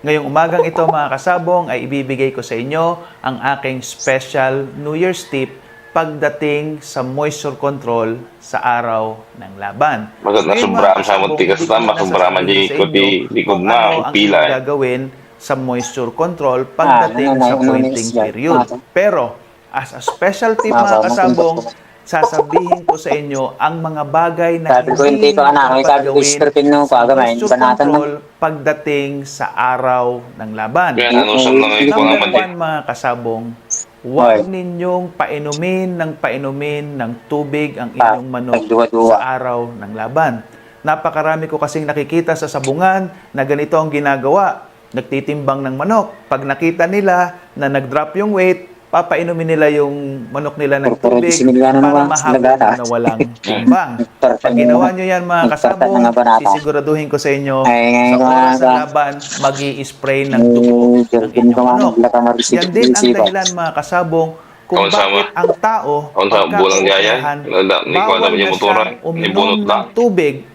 Ngayong umagang ito mga kasabong ay ibibigay ko sa inyo ang aking special New Year's tip pagdating sa moisture control sa araw ng laban. Magat na Ngayon mga sobrang sa kasabong, munti hindi ka ko sa sobrang nasasabihin di sa ko inyo likod kung na ano ang pila inyong gagawin sa moisture control pagdating sa pointing period. Pero as a special tip mga kasabong, sasabihin ko sa inyo ang mga bagay na Sabi ko, hindi hindi ko anak, dapat sabi ko, gawin stripping no, sa pagamain, moisture banatan na. control pagdating sa araw ng laban. kaya anusam na ngayon ko Number naman one, mga kasabong, huwag ninyong painumin ng tubig ang inyong manok sa araw ng laban. Napakarami ko kasing nakikita sa sabungan na ganito ang ginagawa. Nagtitimbang ng manok. Pag nakita nila na nag-drop yung weight, papainumin nila yung manok nila ng tubig para mahabol na walang timbang. Pag ginawa nyo yan mga kasabong, sisiguraduhin ko sa inyo, sa oras ng laban, mag-i-spray ng dugo ang inyong manok. Yan din ang dahilan mga kasabong kung bakit ang tao pagka-operahan, bawal na siyang uminom ng tubig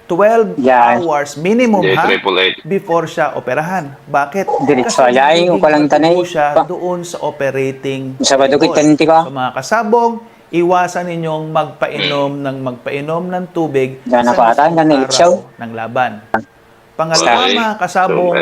12 hours minimum before siya operahan. Bakit? Kasi nagiging siya doon sa operating table. So mga kasabong, iwasan ninyong magpainom ng tubig sa araw ng laban. Pangalawa mga kasabong,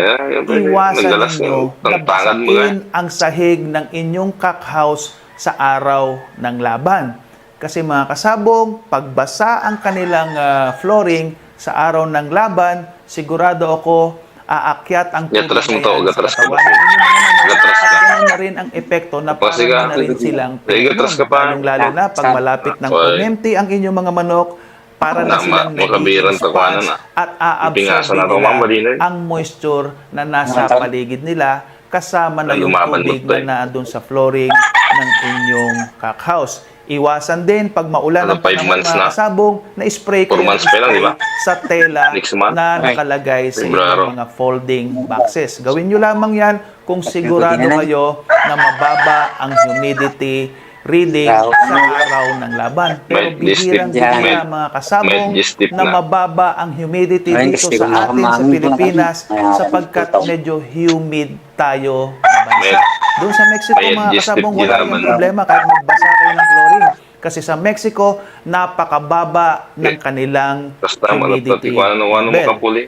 iwasan ninyo na basain ang sahig ng inyong cockhouse sa araw ng laban. Kasi mga kasabong, pagbasa ang kanilang flooring sa araw ng laban, sigurado ako aakyat ang tubig na yan sa katawan ng inyong mga manok at ganoon na rin ang epekto na parang na rin silang pinainom. Lalo na pag malapit ng umempty ang inyong mga manok, para na silang nagiging sponge at aabsorbe nila ang moisture na nasa paligid nila kasama na yung tubig na naandun sa flooring ng inyong cockhouse. Iwasan din pag maulan ang panahon mga kasabong na spray kayo sa tela na nakalagay sa inyong mga folding boxes. Gawin nyo lamang yan kung sigurado kayo na mababa ang humidity reading sa araw ng laban. Pero bihirang mga kasabong na mababa ang humidity dito sa atin sa Pilipinas sapagkat medyo humid tayo na bansa. Doon sa Mexico mga kasabong wala yung problema kahit magbasa kayo ng flooring. Kasi sa Mexico, napakababa ng kanilang humidity level.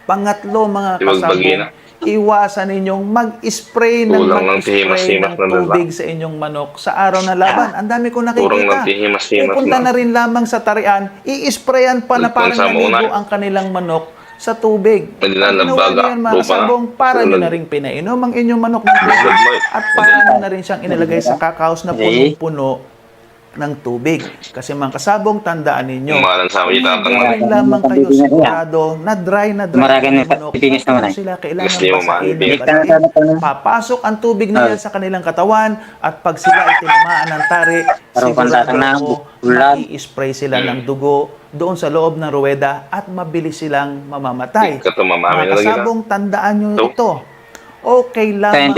Pangatlo mga kasabong, iwasan ninyong mag-spray ng tubig sa inyong manok sa araw na laban. Ang dami ko nakikita. Pupunta na rin lamang sa tarian, i-sprayan pa na parang naligo ang kanilang manok sa tubig. Pag ginawa nyo yan mga kasabong, para nyo na rin pinainom ang inyong manok ng tubig at para nyo na rin siyang inilagay sa cockhouse na punong-puno ng tubig. Kasi mga kasabong, tandaan ninyo, kung lamang kayo sigurado na dry manok, sila kailangan basahin ng papasok ang tubig na yan sa kanilang katawan at pag sila ay tinamaan ng tari, sigurado mag-i-spray sila ng dugo doon sa loob ng ruweda at mabilis silang mamamatay. Mga kasabong, tandaan nyo ito. Okay lang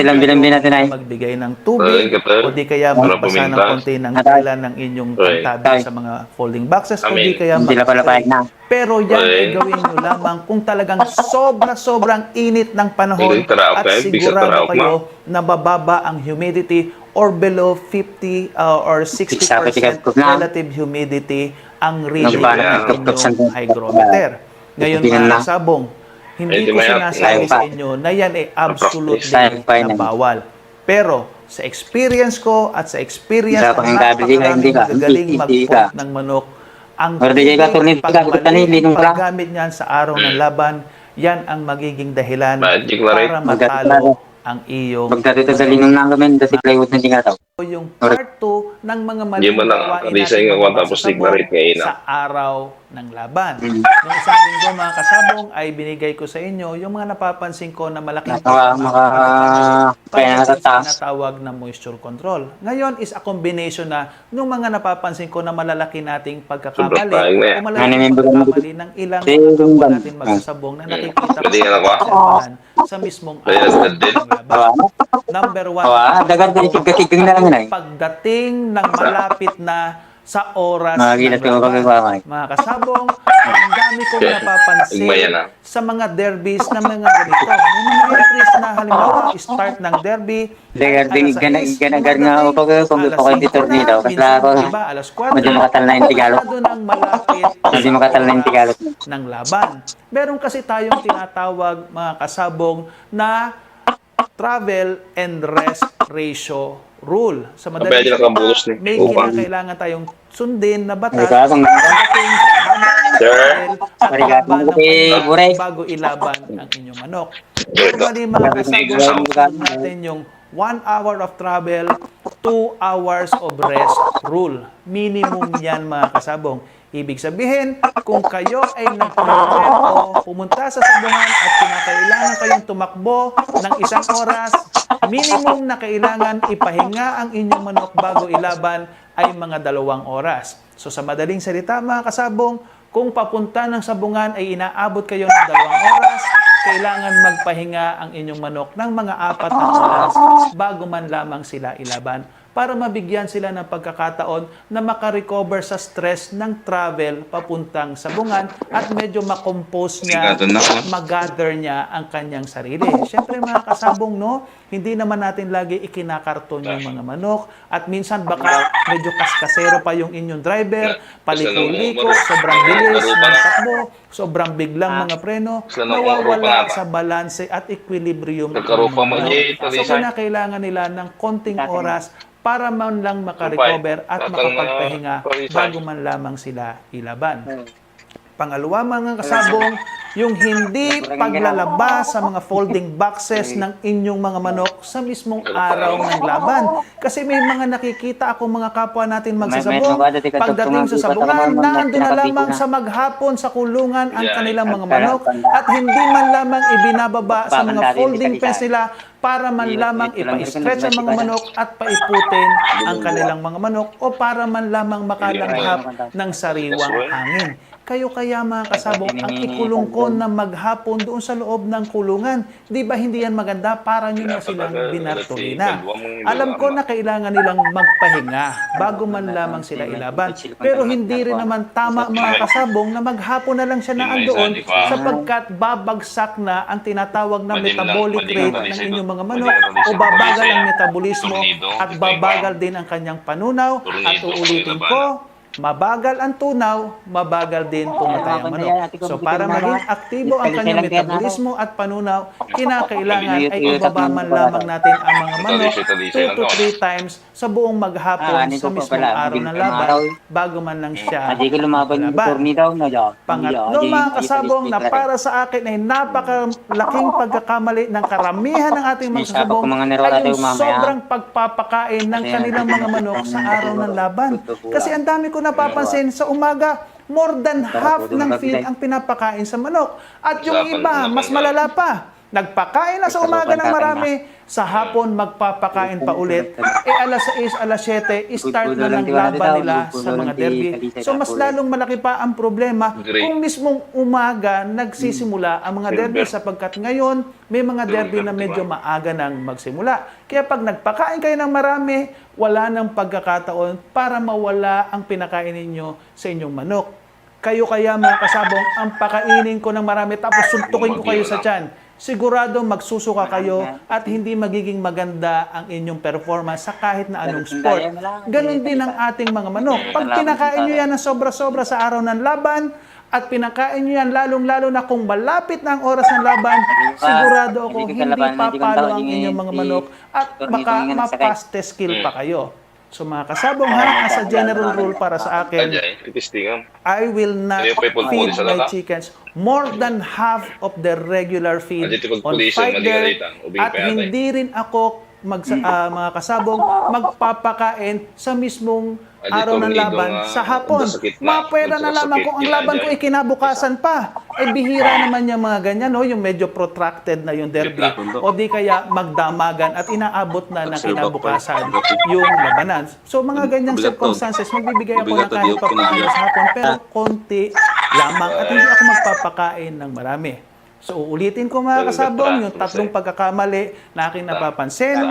magbigay ng tubig o di kaya magbasa ng konti ng tela ng inyong pantabi sa mga folding boxes o di kaya pero yan ay gawin nyo lamang kung talagang sobrang init ng panahon at sigurado kayo na bababa ang humidity or below 50 or 60% relative humidity ang reading ng inyong hygrometer. Ngayon mga kasabong, hindi ko sinasabi sa inyo na yan ay absolutely na bawal. Pero sa experience ko at sa experience ng napakaraming magagaling mag-point ng manok, ang paggamit niyan sa araw ng laban, yan ang magiging dahilan para matalo ang iyo. Yung part 2 ng mga maling gawain natin sa araw ng laban. Noong isang linggo mga kasabong ay binigay ko sa inyo yung mga napapansin ko na malaking tinatawag na moisture control. Ngayon is a combination na ng mga napapansin ko na malalaki nating pagkakamali o malaking pagkakamali ng ilang kapwa natin magsasabong na nakikita ko sa mismong araw ng laban. Number 1, pagdating ng malapit na sa oras Makagilat ng ko kami laban. ba, Mga kasabong, ang dami kong napapansin sa mga derbies na mga ganito. May mga entries na halimbawa, start ng derby ay alas 6, Ganagar nga ako dumadating, kung alas gusto ko 5 yung tornado. na, Kasi minsan ako, iba alas 4, medyo makatal na yung Tagalog. masyado nang malapit Medyo sa makatal na yung oras Tagalog. ng laban. Meron kasi tayong tinatawag mga kasabong na travel and rest ratio rule. Sa madaling salita, may kinakailangan tayong sundin na batas pagdating sa haba ng travel at haba ng pahinga bago ilaban ang inyong manok. Normally, mga kasabong, sinusunod natin yung 1 hour of travel, 2 hours of rest rule. Minimum yan, mga kasabong. Ibig sabihin, kung kayo ay nag-travel o pumunta sa sabungan at kinakailangan kayong tumakbo ng 1 oras, minimum na kailangan ipahinga ang inyong manok bago ilaban ay mga 2 oras. So sa madaling salita, mga kasabong, kung papunta ng sabungan ay inaabot kayo ng 2 oras, kailangan magpahinga ang inyong manok ng mga 4 na oras bago man lamang sila ilaban para mabigyan sila ng pagkakataon na makarecover sa stress ng travel papuntang sabungan at medyo makompose niya at mag-gather niya ang kanyang sarili. Siyempre mga kasabong, no, hindi naman natin lagi ikinakarton yung mga manok at minsan baka medyo kaskasero pa yung inyong driver, paliko-liko, sobrang bilis ng takbo, sobrang biglang mga preno, nawawala sa balanse at equilibrium ng mga manok. So kinakailangan nila ng konting oras para man lang makarecover at makapagpahinga bago man lamang sila ilaban. Pangalawa, mga kasabong, yung hindi paglalabas sa mga folding boxes ng inyong mga manok sa mismong araw ng laban. Kasi may mga nakikita ako mga kapwa natin magsasabong, pagdating sa sabungan, naandun na lamang sa maghapon sa kulungan ang kanilang mga manok at hindi man lamang ibinababa sa mga folding pens nila para man lamang ipa-stretch ang mga manok at paiputin ang kanilang mga manok o para man lamang makalanghap ng sariwang hangin. Kayo kaya mga kasabong ang ikulong ko na maghapon doon sa loob ng kulungan. Di ba hindi yan maganda para nyo na silang binartolina? Alam ko na kailangan nilang magpahinga bago man lamang sila ilaban. Pero hindi rin naman tama mga kasabong na maghapon na lang siya naandoon sapagkat babagsak na ang tinatawag na metabolic rate ng inyong mga manok o babagal ang metabolismo at babagal din ang kanyang panunaw at uulitin ko, mabagal ang tunaw, mabagal din pumatay ang manok. So para maging aktibo ang kanyang metabolismo at panunaw, kinakailangan ay ibaba man lamang natin ang mga manok 2 to 3 times sa buong maghapon sa mismong araw ng laban bago man lang siya laban. Pangatlo, mga kasabong, na para sa akin ay napakalaking pagkakamali ng karamihan ng ating mga kasabong ay yung sobrang pagpapakain ng kanilang mga manok sa araw ng laban. Kasi ang dami ko napapansin sa umaga, more than half ng feed ang pinapakain sa manok. At yung iba, mas malala pa. Nagpakain na sa umaga ng marami, sa hapon magpapakain pa ulit. Alas 6, alas 7, start na ng laban nila sa mga derby. So mas lalong malaki pa ang problema kung mismong umaga nagsisimula ang mga derby sapagkat ngayon may mga derby na medyo maaga nang magsimula. Kaya pag nagpakain kayo ng marami, wala nang pagkakataon para mawala ang pinakain ninyo sa inyong manok. Kayo kaya mga kasabong, ang pakainin ko ng marami tapos suntukin ko kayo sa tiyan. Sigurado magsusuka kayo at hindi magiging maganda ang inyong performance sa kahit na anong sport. Ganon din ang ating mga manok. Pag pinakain nyo yan ng sobra-sobra sa araw ng laban at pinakain nyo yan lalong-lalo na kung malapit na ang oras ng laban, sigurado ako hindi papalo ang inyong mga manok at baka mapaste skill pa kayo. So mga kasabong ha, as a general rule para sa akin, I will not feed my chickens more than half of the regular feed on fight day at hindi rin ako mga kasabong magpapakain sa mismong araw ng laban sa hapon. Mapwera na lamang kung ang laban ko ay kinabukasan pa. Eh bihira naman yung mga ganyan, no? Yung medyo protracted na yung derby. O di kaya magdamagan at inaabot na ng kinabukasan yung labanan. So mga ganyang circumstances, magbibigay ako ng kahit papakain sa hapon, pero konti lamang at hindi ako magpapakain ng marami. So uulitin ko mga kasabong, yung tatlong pagkakamali na aking napapansin.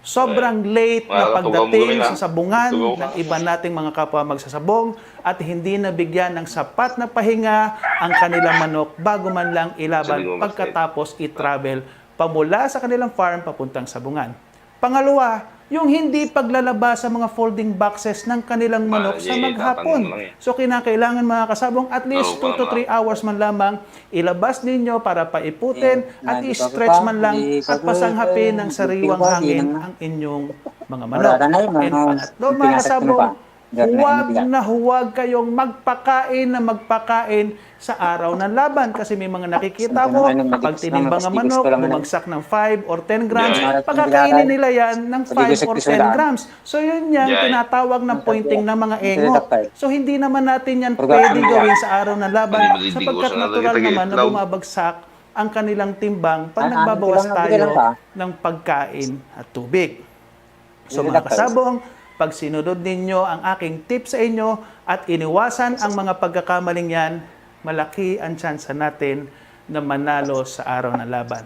sobrang late na pagdating sa sabungan Tugaw ng iba nating mga kapwa magsasabong at hindi nabigyan ng sapat na pahinga ang kanilang manok bago man lang ilaban pagkatapos i-travel pamula sa kanilang farm papuntang sabungan. Pangalawa, yung hindi paglalaba sa mga folding boxes ng kanilang manok sa maghapon. So kinakailangan mga kasabong at least 2 to 3 hours man lamang ilabas ninyo para paiputin at i-stretch man lang at pasanghapin ng sariwang hangin ang inyong mga manok. And pangatlo mga kasabong, huwag kayong magpakain sa araw ng laban kasi may mga nakikita ko pag tinimbang ang manok, bumagsak ng 5 or 10 grams, pagkakainin nila yan ng 5 or 10 grams. So yun yung tinatawag na pointing ng mga engo. So hindi naman natin yan pwede gawin sa araw ng laban sapagkat natural naman na bumabagsak ang kanilang timbang pag nagbabawas tayo ng pagkain at tubig. So mga kasabong, pag sinunod ninyo ang aking tips sa inyo at iniwasan ang mga pagkakamaling yan, malaki ang tsansa natin na manalo sa araw ng laban.